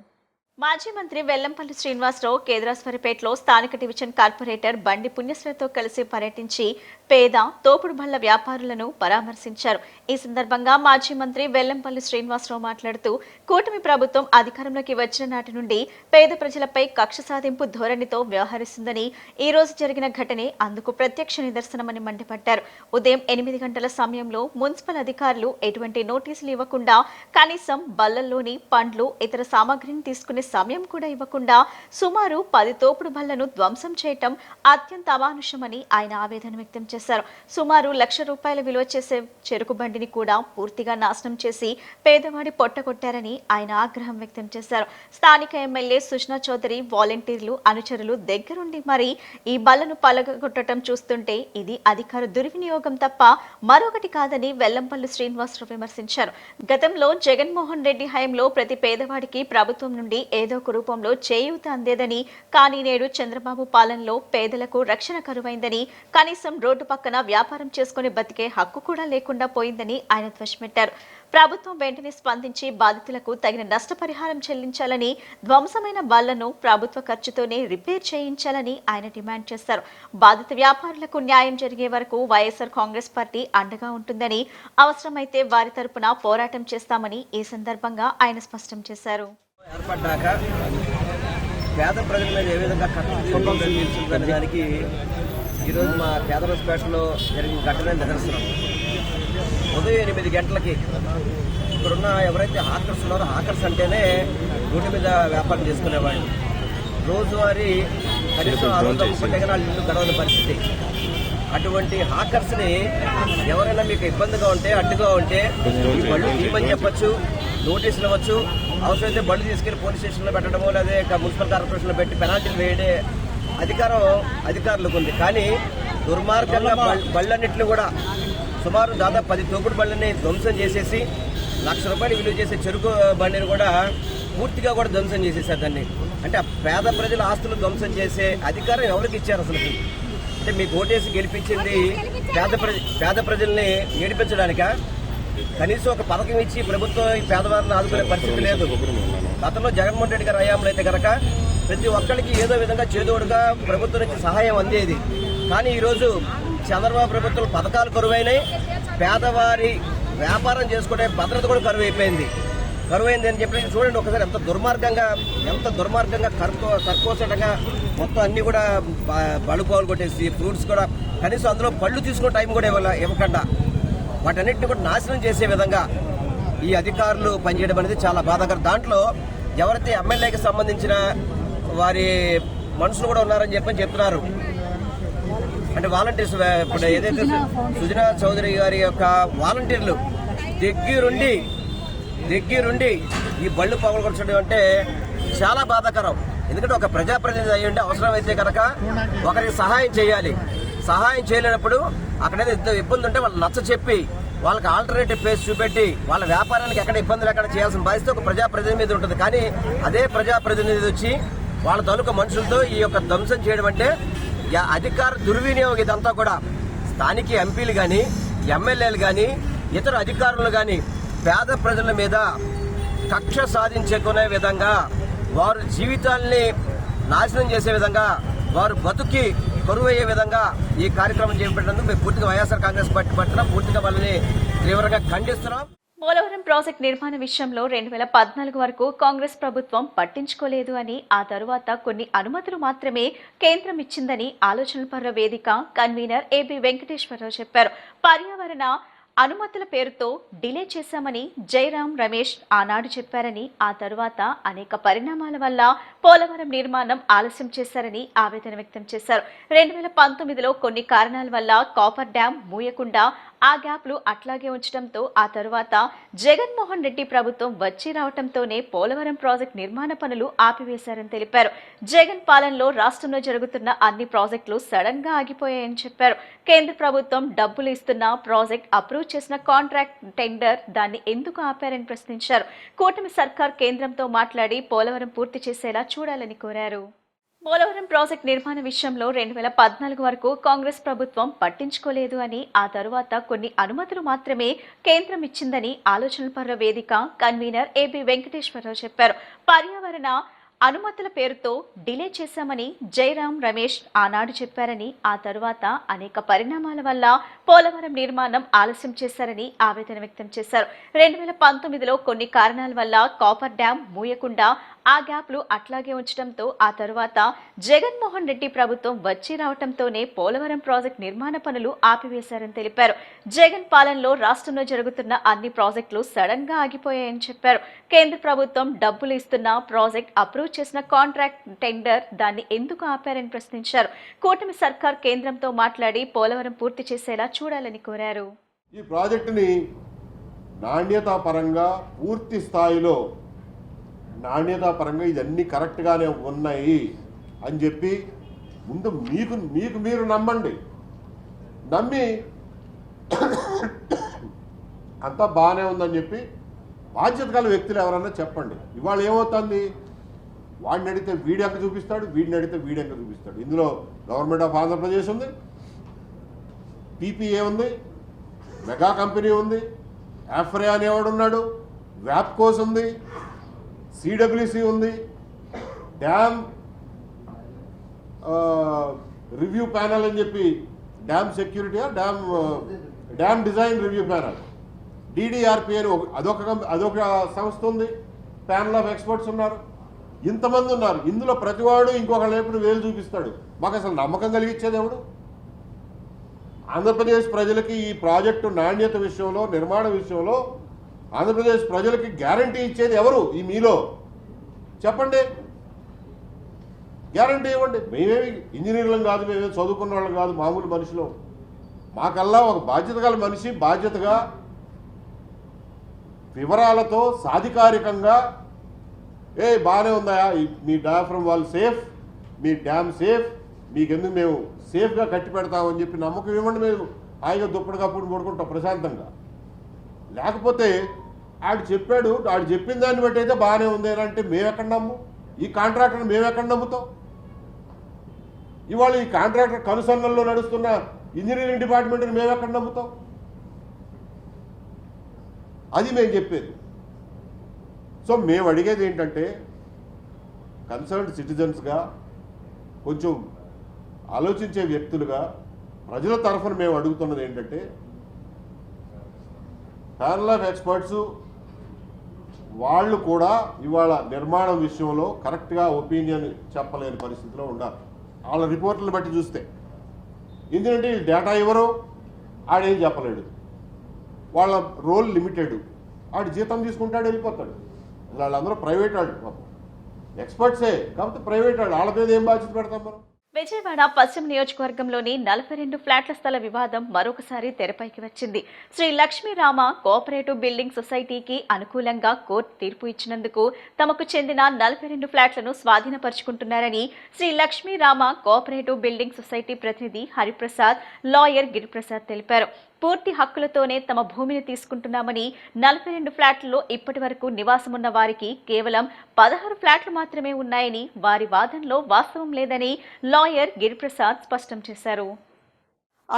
మాజీ మంత్రి వెల్లంపల్లి శ్రీనివాసరావు కేద్రాస్వరిపేటలో స్థానిక డివిజన్ కార్పొరేటర్ బండి పుణ్యశ్రీతో కలిసి పర్యటించి పేద తోపుడు బళ్ల వ్యాపారులను పరామర్శించారు. ఈ సందర్భంగా మాజీ మంత్రి వెల్లంపల్లి శ్రీనివాసరావు మాట్లాడుతూ కూటమి ప్రభుత్వం అధికారంలోకి వచ్చిన నాటి నుండి పేద ప్రజలపై కక్ష సాధింపు ధోరణితో వ్యవహరిస్తుందని, ఈ రోజు జరిగిన ఘటనే అందుకు ప్రత్యక్ష నిదర్శనమని మండిపడ్డారు. ఉదయం 8 గంటల సమయంలో మున్సిపల్ అధికారులు ఎటువంటి నోటీసులు ఇవ్వకుండా కనీసం బళ్లల్లోని పండ్లు ఇతర సామాగ్రిని తీసుకునే సమయం కూడా ఇవ్వకుండా సుమారు 10 తోపుడు బళ్లను ధ్వంసం చేయటం అత్యంత అమానుషమని ఆయన ఆవేదన వ్యక్తం చేశారు. సుమారు ₹1,00,000 విలువ చేసే చెరుకు బండిని కూడా పూర్తిగా నాశనం చేసి పేదవాడి పొట్టగొట్టారని ఆయన ఆగ్రహం వ్యక్తం చేశారు. స్థానిక ఎమ్మెల్యే సుష్నా చౌదరి వాలంటీర్లు అనుచరులు దగ్గరుండి మరి ఈ బళ్లను పలగొట్టడం చూస్తుంటే ఇది అధికార దుర్వినియోగం తప్ప మరొకటి కాదని వెల్లంపల్లి శ్రీనివాసరావు విమర్శించారు. గతంలో జగన్మోహన్ రెడ్డి హయాంలో ప్రతి పేదవాడికి ప్రభుత్వం నుండి ఏదో ఒక రూపంలో చేయూత అందేదని, కానీ నేడు చంద్రబాబు పాలనలో పేదలకు రక్షణ కరువైందని, కనీసం రోడ్డు పక్కన వ్యాపారం చేసుకుని బతికే హక్కు కూడా లేకుండా పోయిందని ఆయన ధ్వజమెట్టారు. ప్రభుత్వం వెంటనే స్పందించి బాధితులకు తగిన నష్టపరిహారం చెల్లించాలని, ధ్వంసమైన బళ్లను ప్రభుత్వ ఖర్చుతోనే రిపేర్ చేయించాలని ఆయన డిమాండ్ చేశారు. బాధిత వ్యాపారులకు న్యాయం జరిగే వరకు వైఎస్ఆర్ కాంగ్రెస్ పార్టీ అండగా ఉంటుందని, అవసరమైతే వారి తరపున పోరాటం చేస్తామని ఈ సందర్భంగా ఆయన స్పష్టం చేశారు. ఏర్పడ్డాక పేద ప్రజల మీద ఏ విధంగా కట్టుబడి దానికి ఈరోజు మా కేదరాస్పేటలో జరిగిన ఘటన నిదర్శనం. ఉదయం 8 గంటలకి ఇక్కడున్న ఎవరైతే హాకర్స్ ఉన్నారో, హాకర్స్ అంటేనే రోడ్డు మీద వ్యాపారం చేసుకునేవాళ్ళు. రోజువారీ కనీసం 630 ఎకరాలు ఇల్లు గడవని పరిస్థితి. అటువంటి హాకర్స్ని ఎవరైనా మీకు ఇబ్బందిగా ఉంటే, అడ్డుగా ఉంటే ఈ బళ్ళు తీయమని చెప్పచ్చు, నోటీసులు ఇవ్వచ్చు. అవసరమైతే బళ్ళు తీసుకెళ్లి పోలీస్ స్టేషన్లో పెట్టడమో లేదా మున్సిపల్ కార్పొరేషన్లో పెట్టి పెనాల్టీలు వేయడే అధికారులకు ఉంది. కానీ దుర్మార్గంగా బళ్ళన్నింటినీ కూడా సుమారు దాదాపు 10 తోపుడు బళ్ళని ధ్వంసం చేసేసి ₹1,00,000 విలువ చేసే చెరుకు బండిని కూడా పూర్తిగా కూడా ధ్వంసం చేసేసారు. దాన్ని అంటే పేద ప్రజల ఆస్తులు ధ్వంసం చేసే అధికారం ఎవరికి ఇచ్చారు అసలు? అంటే మీకు ఓటేసి గెలిపించింది పేద ప్రజల్ని ఏడిపించడానికా? కనీసం ఒక పథకం ఇచ్చి ప్రభుత్వం ఈ పేదవారిని ఆదుకునే పరిస్థితి లేదు. గతంలో జగన్మోహన్ రెడ్డి గారి హయాంలో అయితే కనుక ప్రతి ఒక్కరికి ఏదో విధంగా చేదోడుగా ప్రభుత్వం నుంచి సహాయం అందేది. కానీ ఈరోజు చంద్రబాబు ప్రభుత్వం పథకాలు కరువైనాయి, పేదవారి వ్యాపారం చేసుకునే భద్రత కూడా కరువైపోయింది అని చెప్పి చూడండి ఒకసారి ఎంత దుర్మార్గంగా కర్కోసటంగా మొత్తం అన్ని కూడా బళ్ళు పాలు కొట్టేసి ఫ్రూట్స్ కూడా కనీసం అందులో పళ్ళు తీసుకునే టైం కూడా ఇవ్వకుండా వాటన్నిటిని కూడా నాశనం చేసే విధంగా ఈ అధికారులు పనిచేయడం అనేది చాలా బాధాకరం. దాంట్లో ఎవరైతే ఎమ్మెల్యేకి సంబంధించిన వారి మనుషులు కూడా ఉన్నారని చెప్తున్నారు. అంటే వాలంటీర్స్ ఇప్పుడు ఏదైతే సుజనా చౌదరి గారి యొక్క వాలంటీర్లు దగ్గరుండి ఈ బళ్ళు పగలగొట్టడం అంటే చాలా బాధాకరం. ఎందుకంటే ఒక ప్రజాప్రతినిధి అయ్యి ఉంటే అవసరమైతే కనుక ఒకరికి సహాయం చేయాలి. సహాయం చేయలేనప్పుడు అక్కడైతే ఇబ్బంది ఉంటే వాళ్ళు నచ్చ చెప్పి వాళ్ళకి ఆల్టర్నేటివ్ ప్లేస్ చూపెట్టి వాళ్ళ వ్యాపారానికి ఎక్కడ ఇబ్బంది లేకుండా చేయాల్సిన బాధ్యత ఒక ప్రజాప్రతినిధి మీద ఉంటుంది. కానీ అదే ప్రజాప్రతినిధి వచ్చి వాళ్ళ తాలూకా మనుషులతో ఈ యొక్క ధ్వంసం చేయడం అంటే అధికార దుర్వినియోగం. ఇదంతా కూడా స్థానిక ఎంపీలు కానీ ఎమ్మెల్యేలు కానీ ఇతర అధికారులు కానీ పేద ప్రజల మీద కక్ష సాధించుకునే విధంగా వారి జీవితాల్ని నాశనం చేసే విధంగా వారు బతుకి కరువయ్యే విధంగా ఈ కార్యక్రమం చేపట్టినందుకు మేము పూర్తిగా వైఎస్ఆర్ కాంగ్రెస్ పార్టీ పట్ల పూర్తిగా వాళ్ళని తీవ్రంగా ఖండిస్తున్నాం. పోలవరం ప్రాజెక్టు నిర్మాణ విషయంలో 2014 వరకు కాంగ్రెస్ ప్రభుత్వం పట్టించుకోలేదు అని, ఆ తరువాత కొన్ని అనుమతులు మాత్రమే కేంద్రం ఇచ్చిందని ఆలోచనపర్ర వేదిక కన్వీనర్ ఏబి వెంకటేశ్వరరావు చెప్పారు. పర్యావరణ అనుమతుల పేరుతో డిలే చేశామని జైరాం రమేష్ ఆనాడు చెప్పారని, ఆ తరువాత అనేక పరిణామాల వల్ల పోలవరం నిర్మాణం ఆలస్యం చేశారని ఆవేదన వ్యక్తం చేశారు. 2019లో కొన్ని కారణాల వల్ల కాపర్ డ్యాం మూయకుండా ఆ గ్యాప్లు అట్లాగే ఉంచడంతో ఆ తరువాత జగన్మోహన్ రెడ్డి ప్రభుత్వం వచ్చి రావడంతోనే పోలవరం ప్రాజెక్టు నిర్మాణ పనులు ఆపివేశారని తెలిపారు. జగన్ పాలనలో రాష్ట్రంలో జరుగుతున్న అన్ని ప్రాజెక్టులు సడన్ గా ఆగిపోయాయని చెప్పారు. కేంద్ర ప్రభుత్వం డబ్బులు ఇస్తున్న ప్రాజెక్ట్ అప్రూవ్ చేసిన కాంట్రాక్ట్ టెండర్ దాన్ని ఎందుకు ఆపారని ప్రశ్నించారు. కూటమి సర్కార్ కేంద్రంతో మాట్లాడి పోలవరం పూర్తి చేసేలా చూడాలని కోరారు. పోలవరం ప్రాజెక్టు నిర్మాణ విషయంలో 2014 వరకు కాంగ్రెస్ ప్రభుత్వం పట్టించుకోలేదు అని, ఆ తరువాత కొన్ని అనుమతులు మాత్రమే కేంద్రం ఇచ్చిందని ఆలోచనపర్ర వేదిక కన్వీనర్ ఏబి వెంకటేశ్వరరావు చెప్పారు. పర్యావరణ అనుమతుల పేరుతో డిలే చేశామని జైరాం రమేష్ ఆనాడు చెప్పారని, ఆ తరువాత అనేక పరిణామాల వల్ల పోలవరం నిర్మాణం ఆలస్యం చేశారని ఆవేదన వ్యక్తం చేశారు. 2019లో కొన్ని కారణాల వల్ల కాపర్ డ్యాం మూయకుండా ఆ గ్యాప్లు అట్లాగే ఉంచడంతో ఆ తరువాత జగన్మోహన్ రెడ్డి ప్రభుత్వం వచ్చి రావడంతోనే పోలవరం ప్రాజెక్టు నిర్మాణ పనులు ఆపివేశారని తెలిపారు. జగన్ పాలనలో రాష్ట్రంలో జరుగుతున్న అన్ని ప్రాజెక్టులు సడన్ గా ఆగిపోయాయని చెప్పారు. కేంద్ర ప్రభుత్వం డబ్బులు ఇస్తున్న ప్రాజెక్ట్ అప్రూవ్ చేసిన కాంట్రాక్ట్ టెండర్ దాన్ని ఎందుకు ఆపారని ప్రశ్నించారు. కూటమి సర్కార్ కేంద్రంతో మాట్లాడి పోలవరం పూర్తి చేసేలా చూడాలని కోరారు. ఈ ప్రాజెక్టుని నాణ్యతా పరంగా పూర్తి స్థాయిలో ఇదన్నీ కరెక్ట్గానే ఉన్నాయి అని చెప్పి ముందు మీకు మీరు నమ్మండి. నమ్మి అంతా బాగానే ఉందని చెప్పి బాధ్యత గల వ్యక్తులు ఎవరన్నా చెప్పండి. ఇవాళ ఏమవుతుంది, వాడిని అడిగితే వీడియంక చూపిస్తాడు, వీడిని అడిగితే వీడియంక చూపిస్తాడు. ఇందులో గవర్నమెంట్ ఆఫ్ ఆంధ్రప్రదేశ్ ఉంది, పీపీఏ ఉంది, మెగా కంపెనీ ఉంది, ఆఫ్రే అనేవాడు ఉన్నాడు, వ్యాప్కోస్ ఉంది, సిడబ్ల్యూసి ఉంది, డ్యామ్ రివ్యూ ప్యానల్ అని చెప్పి dam security dam design review panel DDRP అని అదొక సంస్థ ఉంది, ప్యానల్ ఆఫ్ ఎక్స్పర్ట్స్ ఉన్నారు. ఇంతమంది ఉన్నారు. ఇందులో ప్రతివాడు ఇంకొక లేపుడు వేలు చూపిస్తాడు. మాకు అసలు నమ్మకం కలిగించేది ఎవడు? ఆంధ్రప్రదేశ్ ప్రజలకి ఈ ప్రాజెక్టు నాణ్యత విషయంలో, నిర్మాణ విషయంలో ఆంధ్రప్రదేశ్ ప్రజలకి గ్యారంటీ ఇచ్చేది ఎవరు? ఈ మీలో చెప్పండి, గ్యారంటీ ఇవ్వండి. మేమేమి ఇంజనీర్లం కాదు, మేమేమి చదువుకున్న వాళ్ళం కాదు, మామూలు మనుషులు. మాకల్లా ఒక బాధ్యత గల మనిషి బాధ్యతగా వివరాలతో సాధికారికంగా బాగానే ఉందా, మీ డయాఫ్రమ్ వాల్ సేఫ్, మీ డ్యామ్ సేఫ్, మీకెందుకు మేము సేఫ్గా కట్టి పెడతామని చెప్పి నమ్మకం ఇవ్వండి, మేము హాయిగా దుప్పటి కప్పుడు పడుకుంటాం ప్రశాంతంగా. లేకపోతే ఆడు చెప్పాడు, ఆడు చెప్పిన దాన్ని బట్టి అయితే బాగానే ఉంది అని అంటే మేమెక్కడ నమ్ము? ఈ కాంట్రాక్టర్ని మేమెక్కడ నమ్ముతాం? ఇవాళ ఈ కాంట్రాక్టర్ కనుసన్నల్లో నడుస్తున్న ఇంజనీరింగ్ డిపార్ట్మెంట్ని మేమెక్కడ నమ్ముతాం? అది మేము చెప్పేది. సో మేము అడిగేది ఏంటంటే కన్సర్న్డ్ సిటిజన్స్గా, కొంచెం ఆలోచించే వ్యక్తులుగా ప్రజల తరఫున మేము అడుగుతున్నది ఏంటంటే ప్యానల్ ఆఫ్ ఎక్స్పర్ట్స్ వాళ్ళు కూడా ఇవాళ నిర్మాణం విషయంలో కరెక్ట్గా ఒపీనియన్ చెప్పలేని పరిస్థితిలో ఉండాలి వాళ్ళ రిపోర్ట్లను బట్టి చూస్తే. ఎందుకంటే డేటా ఇవ్వరు, ఆడేం చెప్పలేడు, వాళ్ళ రోల్ లిమిటెడ్, ఆడు జీతం తీసుకుంటాడు వెళ్ళిపోతాడు. వాళ్ళందరూ ప్రైవేట్ వాళ్ళు, పాపం ఎక్స్పర్ట్సే కాబట్టి ప్రైవేట్ వాళ్ళు, వాళ్ళ మీద ఏం బాధ్యత పెడతాం మనం? విజయవాడ పశ్చిమ నియోజకవర్గంలోని 42 ఫ్లాట్ల స్థల వివాదం మరొకసారి తెరపైకి వచ్చింది. శ్రీ లక్ష్మీరామ కోఆపరేటివ్ బిల్డింగ్ సొసైటీకి అనుకూలంగా కోర్టు తీర్పు ఇచ్చినందుకు తమకు చెందిన 42 ఫ్లాట్లను స్వాధీనపరుచుకుంటున్నారని Sri Lakshmirama cooperative building society ప్రతినిధి హరిప్రసాద్, లాయర్ గిరిప్రసాద్ తెలిపారు. పూర్తి హక్కులతోనే తమ భూమిని తీసుకుంటున్నామని, 42 ఫ్లాట్లలో ఇప్పటి వరకు నివాసమున్న వారికి కేవలం 16 ఫ్లాట్లు మాత్రమే ఉన్నాయని, వారి వాదనలో వాస్తవం లేదని లాయర్ గిరిప్రసాద్ స్పష్టం చేశారు.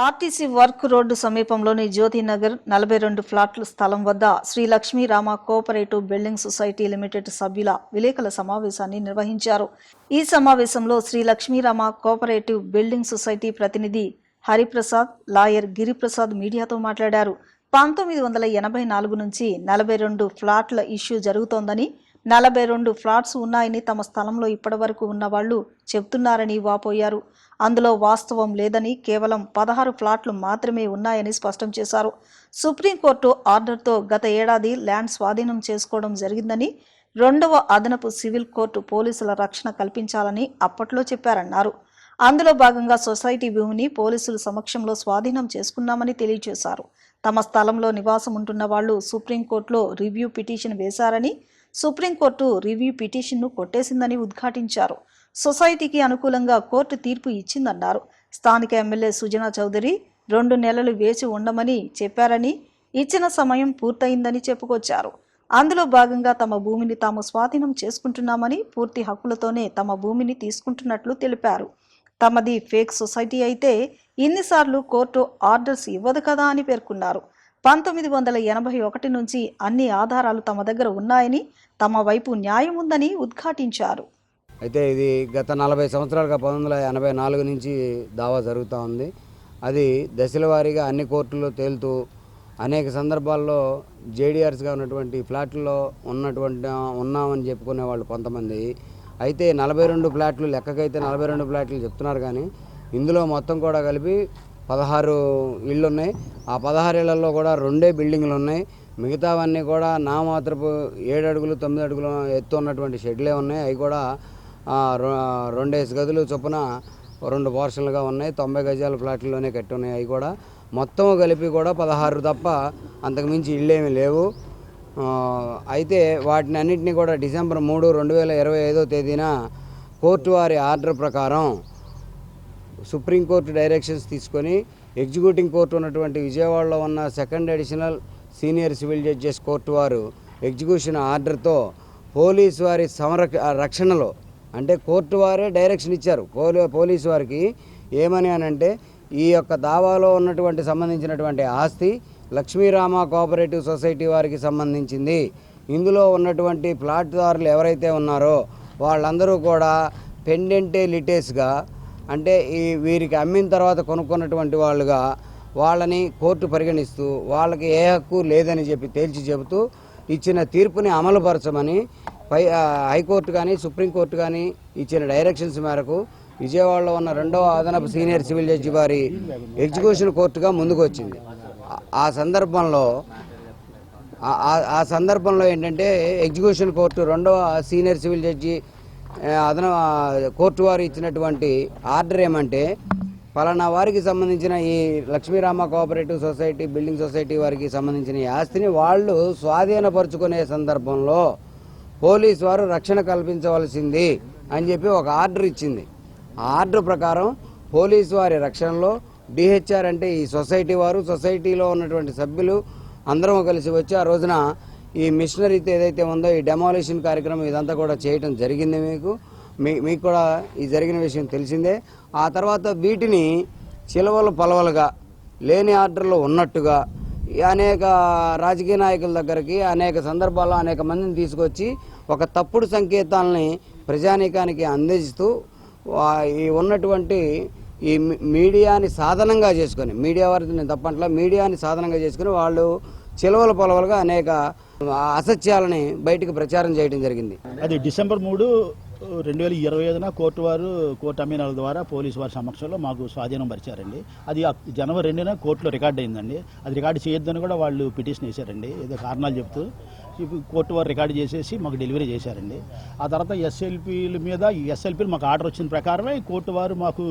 ఆర్టీసీ వర్క్ రోడ్డు సమీపంలోని జ్యోతినగర్ 42 ఫ్లాట్ల స్థలం వద్ద Shri Lakshmirama cooperative building society limited సభ్యుల విలేకరుల సమావేశాన్ని నిర్వహించారు. ఈ సమావేశంలో Shri Lakshmirama cooperative building society ప్రతినిధి హరిప్రసాద్, లాయర్ గిరిప్రసాద్ మీడియాతో మాట్లాడారు. 1984 నుంచి 42 ఫ్లాట్ల ఇష్యూ జరుగుతోందని, 42 ఫ్లాట్స్ ఉన్నాయని తమ స్థలంలో ఇప్పటివరకు ఉన్న వాళ్లు చెబుతున్నారని వాపోయారు. అందులో వాస్తవం లేదని, కేవలం 16 ఫ్లాట్లు మాత్రమే ఉన్నాయని స్పష్టం చేశారు. సుప్రీంకోర్టు ఆర్డర్తో గత ఏడాది ల్యాండ్ స్వాధీనం చేసుకోవడం జరిగిందని, 2వ అదనపు సివిల్ కోర్టు పోలీసుల రక్షణ కల్పించాలని అప్పట్లో చెప్పారన్నారు. అందులో భాగంగా సొసైటీ భూమిని పోలీసుల సమక్షంలో స్వాధీనం చేసుకున్నామని తెలియజేశారు. తమ స్థలంలో నివాసం ఉంటున్న వాళ్లు సుప్రీంకోర్టులో రివ్యూ పిటిషన్ వేశారని, సుప్రీంకోర్టు రివ్యూ పిటిషన్ను కొట్టేసిందని ఉద్ఘాటించారు. సొసైటీకి అనుకూలంగా కోర్టు తీర్పు ఇచ్చిందన్నారు. స్థానిక ఎమ్మెల్యే సుజనా చౌదరి 2 నెలలు వేచి ఉండమని చెప్పారని, ఇచ్చిన సమయం పూర్తయిందని చెప్పుకొచ్చారు. అందులో భాగంగా తమ భూమిని తాము స్వాధీనం చేసుకుంటున్నామని, పూర్తి హక్కులతోనే తమ భూమిని తీసుకుంటున్నట్లు తెలిపారు. తమది ఫేక్ సొసైటీ అయితే ఇన్నిసార్లు కోర్టు ఆర్డర్స్ ఇవ్వదు కదా అని పేర్కొన్నారు. 1981 నుంచి అన్ని ఆధారాలు తమ దగ్గర ఉన్నాయని, తమ వైపు న్యాయం ఉందని ఉద్ఘాటించారు. అయితే ఇది గత 40 సంవత్సరాలుగా 1984 నుంచి దావా జరుగుతూ ఉంది. అది దశల వారీగా అన్ని కోర్టుల్లో తేలుతూ అనేక సందర్భాల్లో జేడీఆర్స్గా ఉన్నటువంటి ఫ్లాట్లలో ఉన్నామని చెప్పుకునే వాళ్ళు కొంతమంది. అయితే 42 ఫ్లాట్లు లెక్కకైతే 42 ఫ్లాట్లు చెప్తున్నారు, కానీ ఇందులో మొత్తం కూడా కలిపి 16 ఇళ్ళు ఉన్నాయి. ఆ 16 ఇళ్లలో కూడా 2 బిల్డింగ్లు ఉన్నాయి. మిగతావన్నీ కూడా నా మాత్రపు 7 అడుగులు 9 అడుగులు ఎత్తు ఉన్నటువంటి షెడ్లే ఉన్నాయి. అవి కూడా 2 గదులు చొప్పున 2 పోర్షన్లుగా ఉన్నాయి. 90 గజాల ఫ్లాట్లలోనే కట్టి ఉన్నాయి. అవి కూడా మొత్తం కలిపి కూడా 16 తప్ప అంతకుమించి ఇళ్ళేమీ లేవు. అయితే వాటిని అన్నింటినీ కూడా డిసెంబర్ 3, 2025 తేదీన కోర్టు వారి ఆర్డర్ ప్రకారం సుప్రీంకోర్టు డైరెక్షన్స్ తీసుకొని ఎగ్జిక్యూటింగ్ కోర్టు ఉన్నటువంటి విజయవాడలో ఉన్న 2nd additional senior civil judges court వారు ఎగ్జిక్యూషన్ ఆర్డర్తో పోలీసు వారి రక్షణలో, అంటే కోర్టు వారే డైరెక్షన్ ఇచ్చారు పోలీసు వారికి. ఏమని అనంటే, ఈ యొక్క దావాలో ఉన్నటువంటి సంబంధించినటువంటి ఆస్తి లక్ష్మీరామ కోఆపరేటివ్ సొసైటీ వారికి సంబంధించింది. ఇందులో ఉన్నటువంటి ప్లాట్దారులు ఎవరైతే ఉన్నారో వాళ్ళందరూ కూడా పెండెంటే లిటేస్గా, అంటే వీరికి అమ్మిన తర్వాత కొనుక్కున్నటువంటి వాళ్ళుగా వాళ్ళని కోర్టు పరిగణిస్తూ వాళ్ళకి ఏ హక్కు లేదని చెప్పి తేల్చి చెబుతూ ఇచ్చిన తీర్పుని అమలుపరచమని హైకోర్టు కానీ సుప్రీంకోర్టు కానీ ఇచ్చిన డైరెక్షన్స్ మేరకు విజయవాడలో ఉన్న 2వ అదనపు సీనియర్ సివిల్ జడ్జి వారి ఎగ్జిక్యూషన్ కోర్టుగా ముందుకు వచ్చింది. ఆ సందర్భంలో ఏంటంటే ఎగ్జిక్యూషన్ కోర్టు 2వ సీనియర్ సివిల్ జడ్జి కోర్టు వారు ఇచ్చినటువంటి ఆర్డర్ ఏమంటే, పలానా వారికి సంబంధించిన ఈ Lakshmirama cooperative society building society వారికి సంబంధించిన ఈ ఆస్తిని వాళ్ళు స్వాధీనపరుచుకునే సందర్భంలో పోలీసు వారు రక్షణ కల్పించవలసింది అని చెప్పి ఒక ఆర్డర్ ఇచ్చింది. ఆ ఆర్డర్ ప్రకారం పోలీసు వారి రక్షణలో డిహెచ్ఆర్ అంటే ఈ సొసైటీ వారు, సొసైటీలో ఉన్నటువంటి సభ్యులు అందరం కలిసి వచ్చి ఆ రోజున ఈ మిషనరీతో ఏదైతే ఉందో ఈ డెమాలిషన్ కార్యక్రమం ఇదంతా కూడా చేయటం జరిగింది. మీకు కూడా ఈ జరిగిన విషయం తెలిసిందే. ఆ తర్వాత వీటిని చిలవలు పలవలుగా లేని ఆర్డర్లో ఉన్నట్టుగా అనేక రాజకీయ నాయకుల దగ్గరికి అనేక సందర్భాల్లో అనేక మందిని తీసుకొచ్చి ఒక తప్పుడు సంకేతాలని ప్రజానీకానికి అందిస్తూ ఈ ఉన్నటువంటి ఈ మీడియాని సాధనంగా చేసుకొని, మీడియా వారిని తప్పట్ల మీడియాని సాధనంగా చేసుకుని వాళ్ళు చిలవల పొలవలుగా అనేక అసత్యాలని బయటకు ప్రచారం చేయడం జరిగింది. అది డిసెంబర్ 3, 2025 కోర్టు అమీనాల ద్వారా పోలీసు వారి సమక్షంలో మాకు స్వాధీనం పరిచారండి. అది జనవరి 2న కోర్టులో రికార్డ్ అయిందండి. అది రికార్డు చేయొద్దని కూడా వాళ్ళు పిటిషన్ వేశారండి, ఏదో కారణాలు చెప్తూ. కోర్టు వారు రికార్డు చేసేసి మాకు డెలివరీ చేశారండి. ఆ తర్వాత ఎస్ఎల్పీలు మాకు ఆర్డర్ వచ్చిన ప్రకారమే కోర్టు వారు మాకు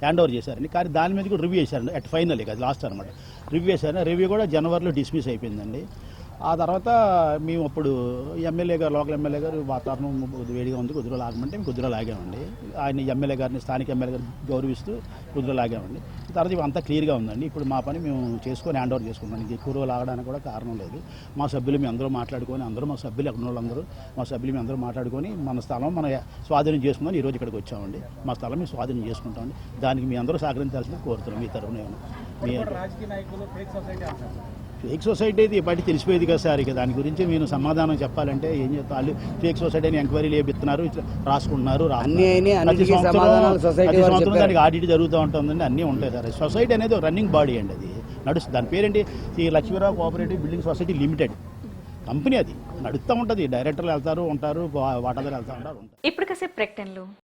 హ్యాండ్ ఓవర్ చేశారండి. కానీ దాని మీద కూడా రివ్యూ చేశారండి. అట్ ఫైనల్ అది లాస్ట్ అనమాట. రివ్యూ చేశారు. రివ్యూ కూడా జనవరిలో డిస్మిస్ అయిపోయిందండి. ఆ తర్వాత మేము అప్పుడు లోకల్ ఎమ్మెల్యే గారు వాతావరణం వేడిగా ఉంది, కుదురు లాగమంటే మేము కుదురు లాగామండి. ఆయన ఎమ్మెల్యే గారిని, స్థానిక ఎమ్మెల్యే గారిని గౌరవిస్తూ కుదురు లాగామండి. తర్వాత అంతా క్లియర్గా ఉందండి. ఇప్పుడు మా పని మేము చేసుకొని హ్యాండ్ ఓవర్ చేసుకున్నాం. ఇంక కుదురు లాగడానికి కూడా కారణం లేదు. మా సభ్యులు మేము అందరూ మాట్లాడుకొని, మా సభ్యులు ఎక్కడ వాళ్ళందరూ మా సభ్యులు మేము అందరూ మాట్లాడుకొని మన స్థలం మన స్వాధీనం చేసుకుందాం ఈరోజు ఇక్కడికి వచ్చామండి. మా స్థలం మేము స్వాధీనం చేసుకుంటామండి. దానికి మీ అందరూ సహకరించాల్సింది కోరుతున్నాం. మీ తరఫున ఫేక్ సొసైటీ అయితే బయట తెలిసిపోయేది కదా సార్. ఇక దాని గురించి నేను సమాధానం చెప్పాలంటే ఏం చెప్తాను. ఫేక్ సొసైటీ అని ఎంక్వైరీలు వేపిస్తున్నారు, రాసుకుంటున్నారు. ప్రతి సంవత్సరం దానికి ఆడిట్ జరుగుతూ ఉంటుందండి. అన్నీ ఉంటాయి సార్. సొసైటీ అనేది రన్నింగ్ బాడీ అండి. అది నడుస్తుంది. దాని పేరేంటి, ఈ Lakshmi Rao cooperative building society limited company. అది నడుస్తూ ఉంటుంది. డైరెక్టర్లు వెళ్తారు ఉంటారు, వాటాదారు వెళ్తూ ఉంటారు. ఇప్పుడు కాసేపు ప్రకటనలు.